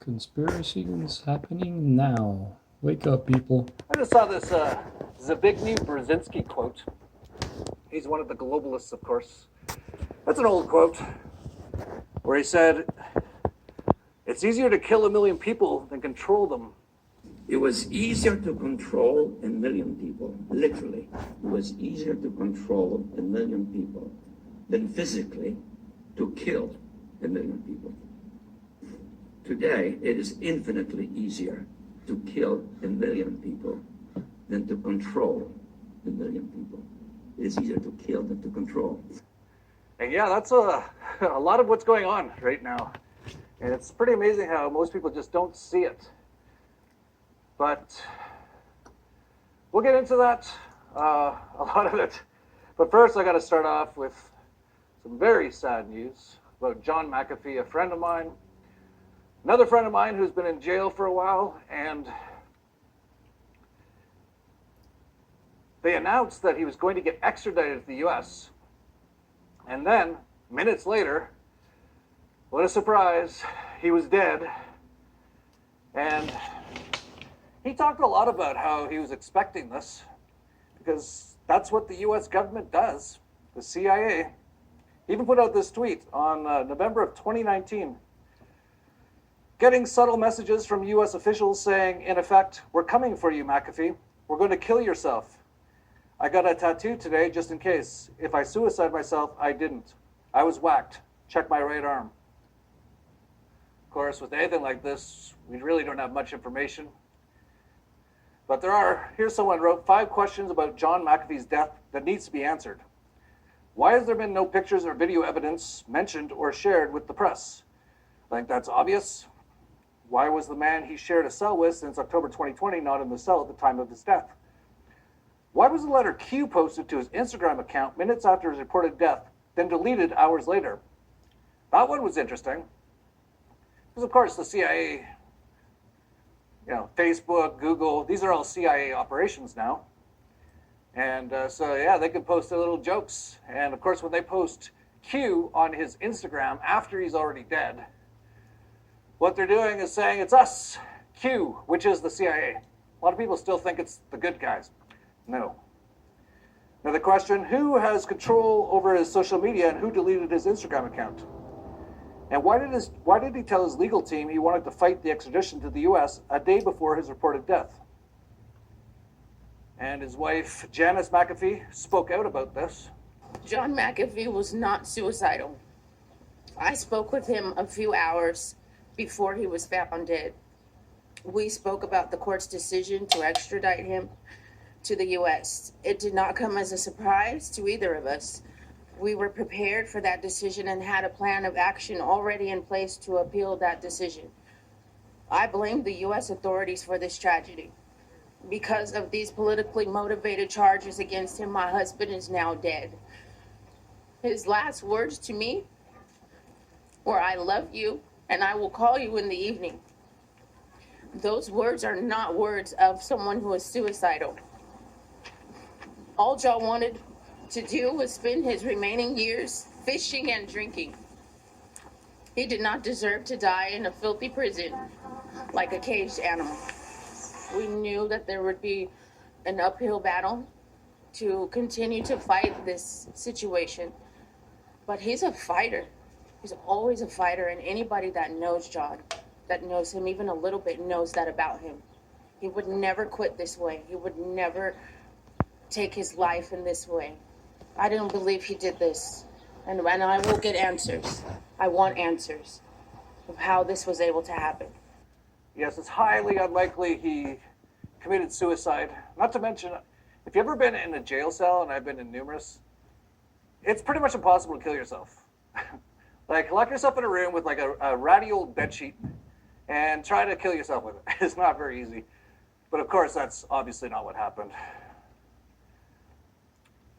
Conspiracies happening now. Wake up, people. I just saw this Zbigniew Brzezinski quote. He's one of the globalists, of course. That's an old quote where he said, "It's easier to kill 1 million people than control them." It was easier to control 1 million people, literally. It was easier to control 1 million people than physically to kill 1 million people. Today, it is infinitely easier to kill 1 million people than to control 1 million people. It is easier to kill than to control. And yeah, that's a lot of what's going on right now. And it's pretty amazing how most people just don't see it. But we'll get into that, a lot of it. But first, I got to start off with some very sad news about John McAfee, a friend of mine. Another friend of mine who's been in jail for a while, and they announced that he was going to get extradited to the US. And then, minutes later, what a surprise, he was dead. And he talked a lot about how he was expecting this, because that's what the US government does, the CIA. He even put out this tweet on November of 2019. Getting subtle messages from US officials saying, in effect, "We're coming for you, McAfee. We're going to kill yourself. I got a tattoo today just in case. If I suicide myself, I didn't. I was whacked. Check my right arm." Of course, with anything like this, we really don't have much information. But here's someone wrote 5 questions about John McAfee's death that needs to be answered. Why has there been no pictures or video evidence mentioned or shared with the press? I think that's obvious. Why was the man he shared a cell with since October 2020 not in the cell at the time of his death? Why was the letter Q posted to his Instagram account minutes after his reported death, then deleted hours later? That one was interesting. Because, of course, the CIA, Facebook, Google, these are all CIA operations now. And so, yeah, they can post their little jokes. And, of course, when they post Q on his Instagram after he's already dead, what they're doing is saying it's us, Q, which is the CIA. A lot of people still think it's the good guys. No. Now the question, who has control over his social media and who deleted his Instagram account? And why did he tell his legal team he wanted to fight the extradition to the US a day before his reported death? And his wife, Janice McAfee, spoke out about this. John McAfee was not suicidal. I spoke with him a few hours before he was found dead. We spoke about the court's decision to extradite him to the US. It did not come as a surprise to either of us. We were prepared for that decision and had a plan of action already in place to appeal that decision. I blame the US authorities for this tragedy. Because of these politically motivated charges against him, my husband is now dead. His last words to me were, "I love you, and I will call you in the evening." Those words are not words of someone who is suicidal. All John wanted to do was spend his remaining years fishing and drinking. He did not deserve to die in a filthy prison like a caged animal. We knew that there would be an uphill battle to continue to fight this situation, but he's a fighter. He's always a fighter, and anybody that knows John, that knows him even a little bit, knows that about him. He would never quit this way. He would never take his life in this way. I don't believe he did this, and I will get answers. I want answers of how this was able to happen. Yes, it's highly unlikely he committed suicide. Not to mention, if you've ever been in a jail cell, and I've been in numerous, it's pretty much impossible to kill yourself. Like, lock yourself in a room with like a ratty old bedsheet and try to kill yourself with it. It's not very easy. But of course, that's obviously not what happened.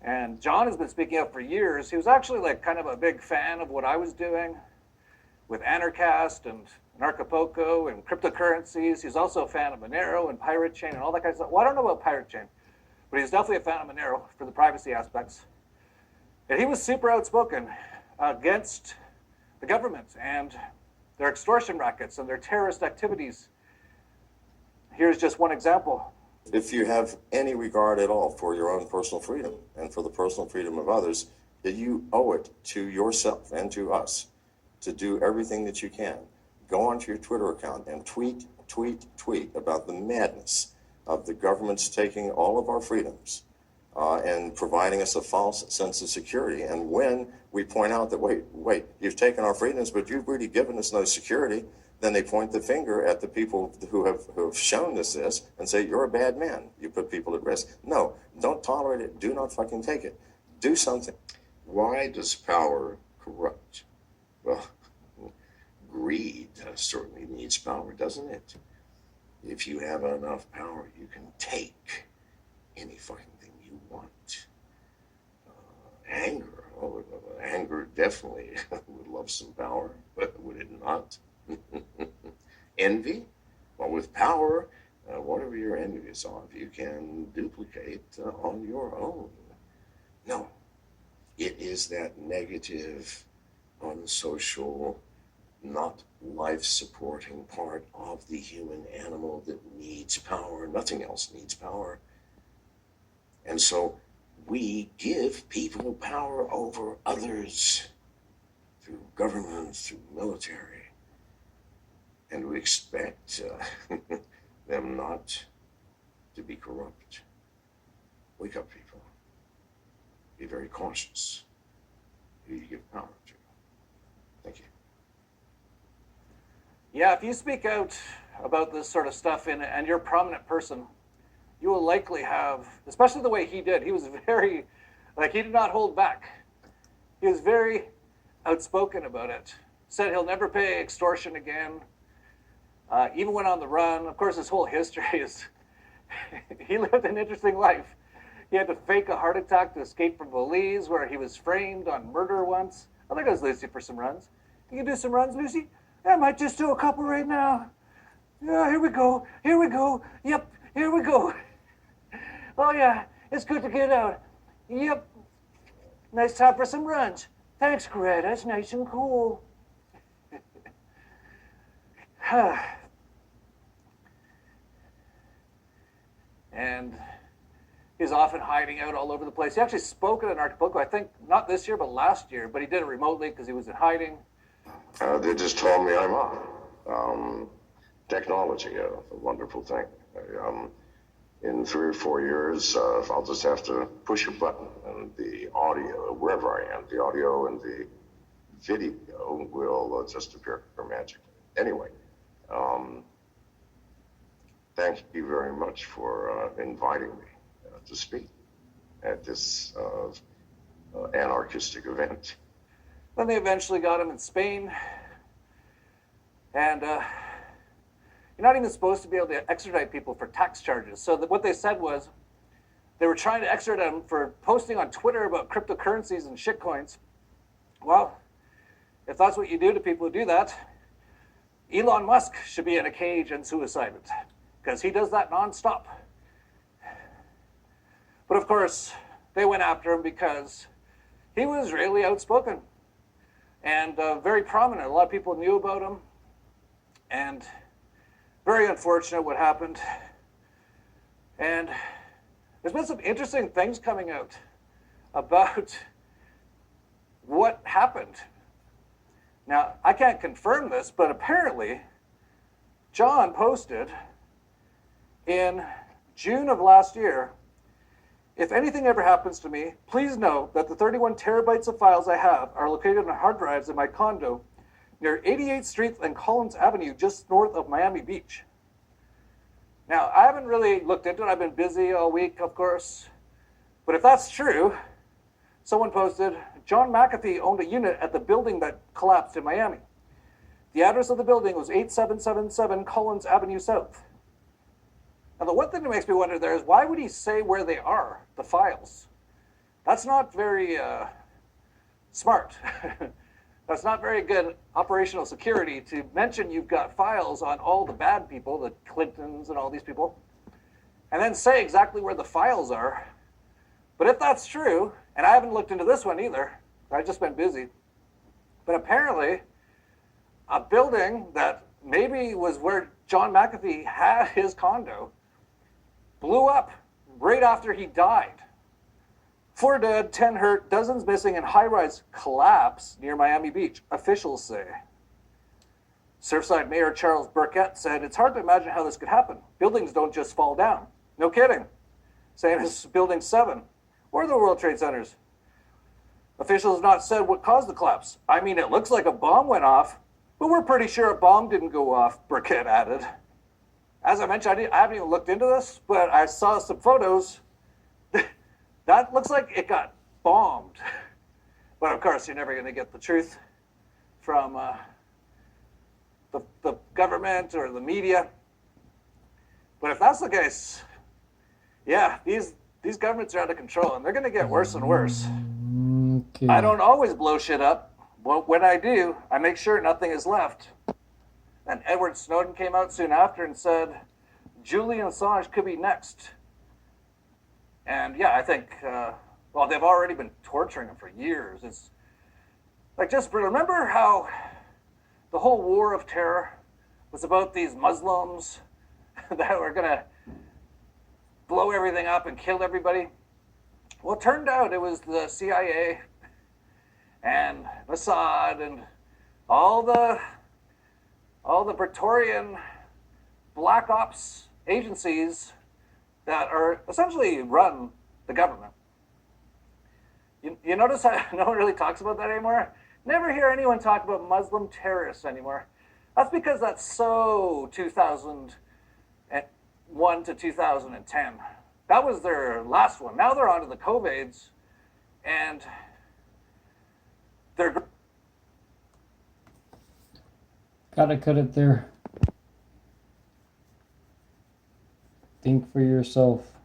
And John has been speaking up for years. He was actually like kind of a big fan of what I was doing with Anarchast and Narcopoco and cryptocurrencies. He's also a fan of Monero and Pirate Chain and all that kind of stuff. Well, I don't know about Pirate Chain, but he's definitely a fan of Monero for the privacy aspects. And he was super outspoken against the government and their extortion rackets and their terrorist activities. Here's just one example. If you have any regard at all for your own personal freedom and for the personal freedom of others, that you owe it to yourself and to us to do everything that you can. Go onto your Twitter account and tweet about the madness of the government's taking all of our freedoms and providing us a false sense of security. And when we point out that, wait, you've taken our freedoms, but you've really given us no security, then they point the finger at the people who have shown us this and say, you're a bad man. You put people at risk. No, don't tolerate it. Do not fucking take it. Do something. Why does power corrupt? Well, greed certainly needs power, doesn't it? If you have enough power, you can take any fucking thing you want. Anger, anger definitely would love some power, but would it not? Envy? Well, with power, whatever you're envious of, you can duplicate on your own. No, it is that negative, unsocial, not life-supporting part of the human animal that needs power. Nothing else needs power. And so we give people power over others through government, through military. And we expect them not to be corrupt. Wake up, people. Be very cautious who you give power to. Thank you. Yeah, if you speak out about this sort of stuff and you're a prominent person, you will likely have, especially the way he did, he was very, he did not hold back. He was very outspoken about it. Said he'll never pay extortion again. Even went on the run. Of course, his whole history is, he lived an interesting life. He had to fake a heart attack to escape from Belize, where he was framed on murder once. I think it was Lucy for some runs. You can do some runs, Lucy? Yeah, I might just do a couple right now. Yeah, here we go. Here we go. Yep, here we go. Oh, yeah, it's good to get out. Yep. Nice time for some runs. Thanks, Greta. It's nice and cool. And he's often hiding out all over the place. He actually spoke at an Acapulco, I think not this year, but last year, but he did it remotely because he was in hiding. They just told me I'm on. Technology, a wonderful thing. In 3 or 4 years, I'll just have to push a button and the audio, wherever I am, the audio and the video will just appear magically. Anyway, thank you very much for inviting me to speak at this anarchistic event. Then they eventually got him in Spain. And you're not even supposed to be able to extradite people for tax charges. So what they said was they were trying to extradite him for posting on Twitter about cryptocurrencies and shitcoins. Well, if that's what you do to people who do that, Elon Musk should be in a cage and suicided, because he does that nonstop. But of course, they went after him because he was really outspoken and very prominent. A lot of people knew about him, and very unfortunate what happened. And there's been some interesting things coming out about what happened. Now, I can't confirm this, but apparently John posted in June of last year, if anything ever happens to me, please know that the 31 terabytes of files I have are located on hard drives in my condo near 88th Street and Collins Avenue, just north of Miami Beach. Now, I haven't really looked into it. I've been busy all week, of course. But if that's true, someone posted, John McAfee owned a unit at the building that collapsed in Miami. The address of the building was 8777 Collins Avenue South. Now, the one thing that makes me wonder there is, why would he say where they are, the files? That's not very smart. That's not very good operational security to mention you've got files on all the bad people, the Clintons and all these people, and then say exactly where the files are. But if that's true, and I haven't looked into this one either, I've just been busy, but apparently a building that maybe was where John McAfee had his condo blew up right after he died. 4 dead, 10 hurt, dozens missing, and high-rise collapse near Miami Beach, officials say. Surfside Mayor Charles Burkett said, "It's hard to imagine how this could happen. Buildings don't just fall down." No kidding. Same as Building 7 or the World Trade Centers. Officials have not said what caused the collapse. "I mean, it looks like a bomb went off, but we're pretty sure a bomb didn't go off," Burkett added. As I mentioned, I haven't even looked into this, but I saw some photos. That looks like it got bombed. But of course, you're never going to get the truth from the government or the media. But if that's the case, yeah, these governments are out of control, and they're going to get worse and worse. Okay. I don't always blow shit up. But when I do, I make sure nothing is left. And Edward Snowden came out soon after and said, Julian Assange could be next. And yeah, I think, well, they've already been torturing him for years. It's like, just remember how the whole war of terror was about these Muslims that were going to blow everything up and kill everybody? Well, it turned out it was the CIA and Mossad and all the Praetorian black ops agencies that are essentially run the government. You notice how no one really talks about that anymore? Never hear anyone talk about Muslim terrorists anymore. That's because that's so 2001 to 2010. That was their last one. Now they're on to the COVIDs, and they're... Gotta cut it there. Think for yourself.